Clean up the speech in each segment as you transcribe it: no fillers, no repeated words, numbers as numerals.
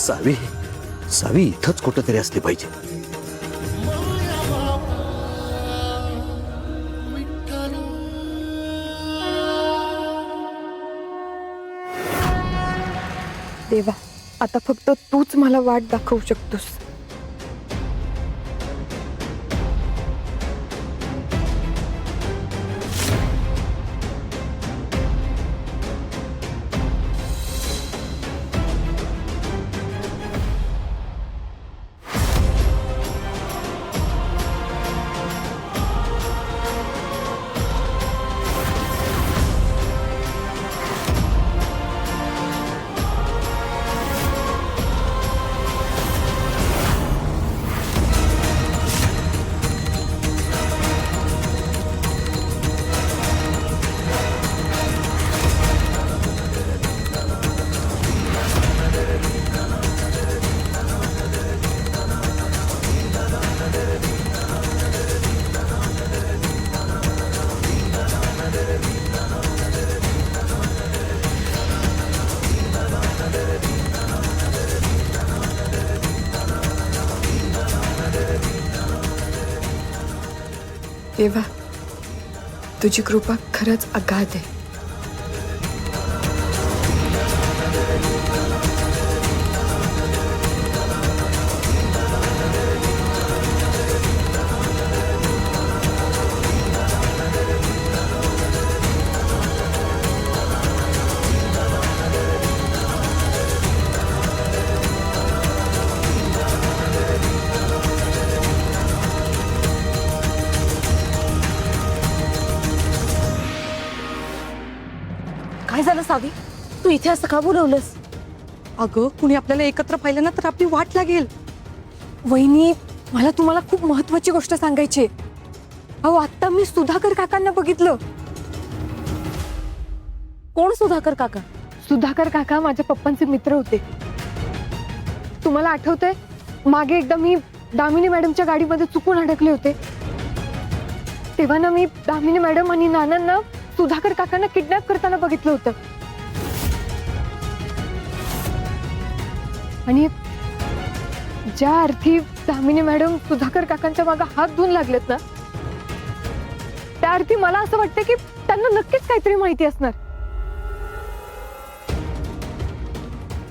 सावी सावी इथंच कुठंतरी असली पाहिजे. देवा, आता फक्त तूच मला वाट दाखवू शकतोस. देवा, तुझी कृपा खरंच अगाध आहे. काय झालं सावी? तू इथे असं का बोलवलंस? अगं, कुणी आपल्याला एकत्र पाहिलं ना तर आपली वाट लागेल. वहिनी, मला तुम्हाला खूप महत्वाची गोष्ट सांगायची आहे. अहो, आता मी सुधाकर काकांना बघितलं. कोण सुधाकर काका? सुधाकर काका माझ्या पप्पांचे मित्र होते. तुम्हाला आठवतंय, मागे एकदा मी दामिनी मॅडमच्या गाडीमध्ये चुकून अडकले होते. तेव्हा ना मी दामिनी मॅडम आणि नानांना सुधाकर काकांना किडनॅप करताना बघितलं होतं. आणि ज्या अर्थी दामिनी मॅडम सुधाकर काकांच्या मागे हात धुवून लागलेत ना, त्या अर्थी मला असं वाटतं की त्यांना नक्कीच काहीतरी माहिती असणार.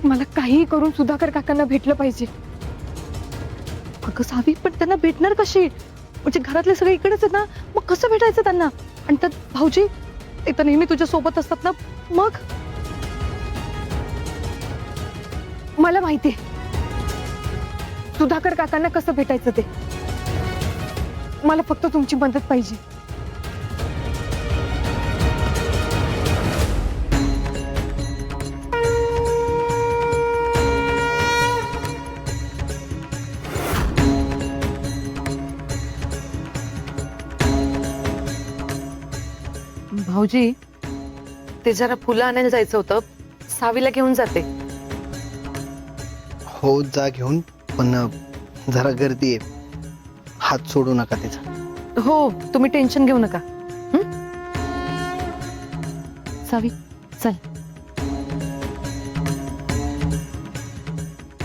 मला काहीही करून सुधाकर काकांना भेटलं पाहिजे. अगं सावी, पण त्यांना भेटणार कशी? म्हणजे घरातले सगळे इकडेच आहेत ना, मग कसं भेटायचं त्यांना? आणि त्यात भाऊजी ते तर नेहमी तुझ्या सोबत असतात ना, मग मला माहितीये सुधाकर काकांना कसं भेटायचं ते. मला फक्त तुमची मदत पाहिजे. भाऊजी, ते जरा फुलं आणायला जायचं होतं, सावीला घेऊन जाते. हो, जा घेऊन, पण जरा गर्दी आहे, हात सोडू नका तिचा. हो, तुम्ही टेन्शन घेऊ नका. सावी, चल.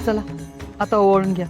चला, आता ओवाळून घ्या.